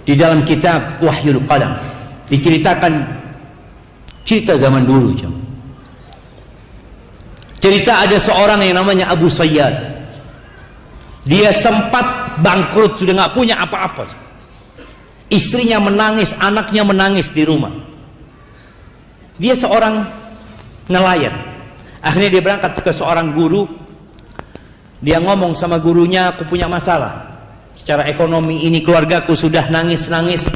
Di dalam kitab Wahyul Qalam diceritakan cerita zaman dulu. Cerita ada seorang yang namanya Abu Sayyad. Dia sempat bangkrut, sudah nggak punya apa-apa. Istrinya menangis, anaknya menangis di rumah. Dia seorang nelayan. Akhirnya dia berangkat ke seorang guru. Dia ngomong sama gurunya, aku punya masalah secara ekonomi ini, keluargaku sudah nangis-nangis.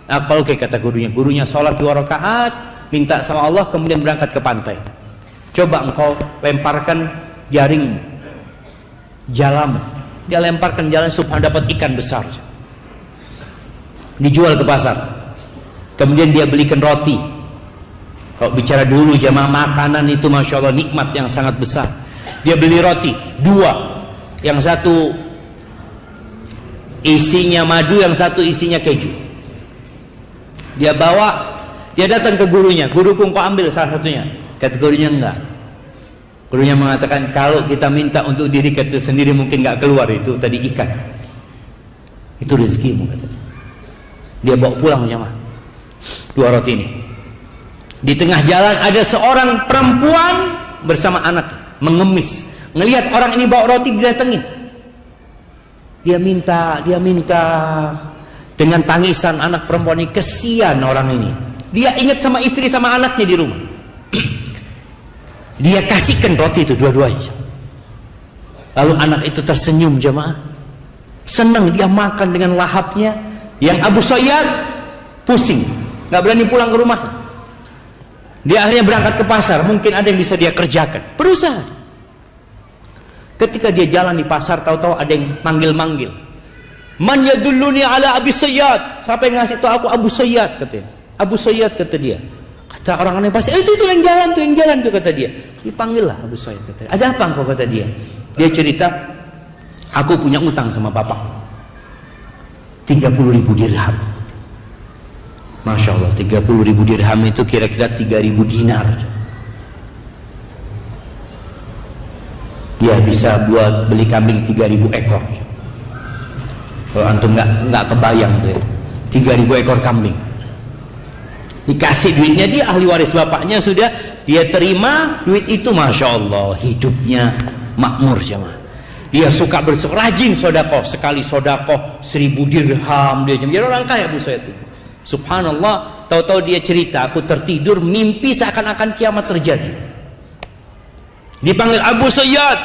Apa oke, kata gurunya. Gurunya sholat 2 rakaat, minta sama Allah, kemudian berangkat ke pantai. Coba engkau lemparkan jaring jalamu. Dia lemparkan jalan, subhanallah, dapat ikan besar. Dijual ke pasar. Kemudian dia belikan roti. Kalau bicara dulu jamaah, makanan itu masya Allah nikmat yang sangat besar. Dia beli roti 2, yang satu isinya madu, yang satu isinya keju. Dia bawa, dia datang ke gurunya. Guruku, engkau ambil salah satunya. Kata gurunya, enggak. Gurunya mengatakan, kalau kita minta untuk diri kita sendiri mungkin enggak keluar, itu tadi ikan. Itu rezekimu, kata dia. Dia bawa pulang jamaah 2 roti ini. Di tengah jalan ada seorang perempuan bersama anak mengemis. Ngelihat orang ini bawa roti, didatengin. Dia minta dengan tangisan anak perempuan ini. Kesian orang ini. Dia ingat sama istri sama anaknya di rumah. Dia kasihkan roti itu dua-duanya. Lalu anak itu tersenyum jamaah. Senang dia makan dengan lahapnya. Yang Abu Sayyad pusing, nggak berani pulang ke rumah. Dia akhirnya berangkat ke pasar. Mungkin ada yang bisa dia kerjakan, berusaha. Ketika dia jalan di pasar, tahu-tahu ada yang manggil-manggil. Man yadulluni ala Abi Sayyad. Siapa yang ngasih tahu aku Abu Sayyad, katanya. Abu Sayyad, kata dia. Kata orang aneh pasti, itu yang jalan tuh, kata dia. Dipanggil lah Abu Sayyad, kata dia. Ada apa engkau, kata dia. Dia cerita, aku punya utang sama bapak 30.000 dirham. Masya Allah, 30.000 dirham itu kira-kira 3.000 dinar. Dia bisa buat beli kambing 3.000 ekor. Kalau antum nggak kebayang tuh ya, 3.000 ekor kambing. Dikasih duitnya, dia ahli waris bapaknya sudah, dia terima duit itu, masya Allah, hidupnya makmur jemaah. Dia suka rajin sodakoh, sekali sodakoh 1.000 dirham dia. Jadi orang kaya Abu Sayyad itu. Subhanallah, tahu-tahu dia cerita, aku tertidur mimpi seakan-akan kiamat terjadi. Dipanggil, Abu Sayyad,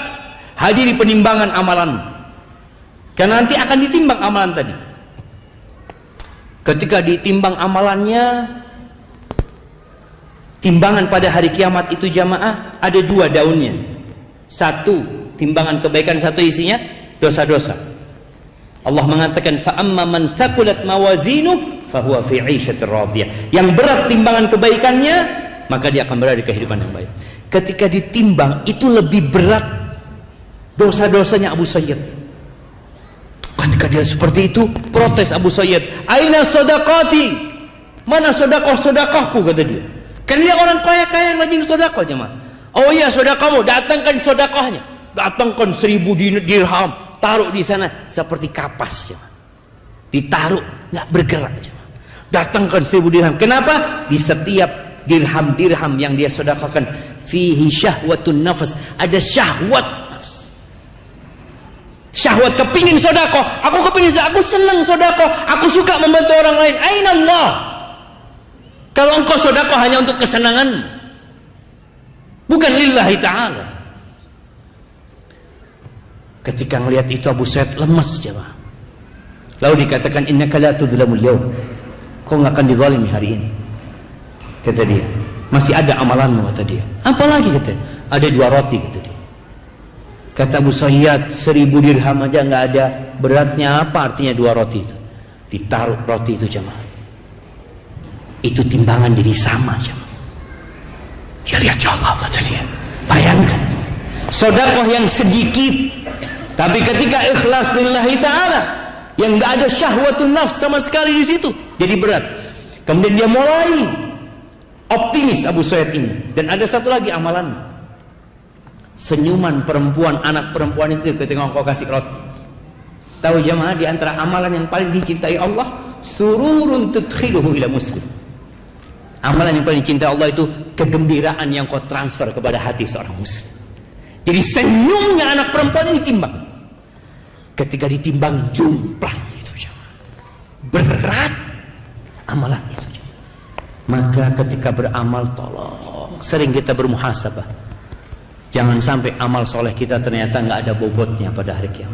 hadiri penimbangan amalan. Karena nanti akan ditimbang amalan tadi. Ketika ditimbang amalannya, timbangan pada hari kiamat itu jamaah ada 2 daunnya. 1 timbangan kebaikan, 1 isinya dosa-dosa. Allah mengatakan, fa amma man thaqulat mawazinuhu fahuwa fi 'ishatir radiyah. Yang berat timbangan kebaikannya, maka dia akan berada di kehidupan yang baik. Ketika ditimbang, itu lebih berat dosa-dosanya Abu Sayyad. Ketika dia seperti itu, protes Abu Sayyad, aina sadaqati? Mana sedekah-sedekahku, kata dia. Kan dia orang kaya-kaya yang rajin sedekah jemaah. Oh iya, sedekahmu, datangkan sedekahnya. Datangkan 1.000 dirham, taruh di sana seperti kapas jemaah. Ditaruh, nggak bergerak jemaah. Datangkan 1.000 dirham. Kenapa? Di setiap dirham-dirham yang dia sedekahkan, fihi syahwatun nafas, ada syahwat nafs. Syahwat kepingin sedekah, aku kepingin sedekah, aku senang sedekah, aku suka membantu orang lain. Aina Allah? Kalau engkau sedekah hanya untuk kesenangan, bukan lillahi ta'ala. Ketika melihat itu Abu Sayyad lemas jemaah. Lalu dikatakan, innaka la tudzlamul yaum. Kau enggak akan dizalimi hari ini. Kata dia, masih ada amalanmu, kata dia. Apa lagi, kata? Ada 2 roti, kata dia. Kata Abu Sayyad, 1.000 dirham aja enggak ada. Beratnya apa artinya 2 roti itu? Ditaruh roti itu jemaah. Itu timbangan jadi sama jemaah. Dia lihat, ya Allah, kata dia. Bayangkan, sedekah yang sedikit, tapi ketika ikhlas lillahi ta'ala, yang tidak ada syahwatun nafs sama sekali di situ, jadi berat. Kemudian dia mulai optimis Abu Sayyad ini. Dan ada satu lagi amalan, senyuman perempuan, anak perempuan itu ketika engkau kasih roti. Tahu jemaah, di antara amalan yang paling dicintai Allah, sururun tudkhiluhu ila muslim. Amalan yang paling cinta Allah itu kegembiraan yang kau transfer kepada hati seorang muslim. Jadi senyumnya anak perempuan ini timbang. Ketika ditimbang jumplang itu jemaah. Berat amalan itu jemaah. Maka ketika beramal tolong sering kita bermuhasabah. Jangan sampai amal soleh kita ternyata nggak ada bobotnya pada hari kiamat.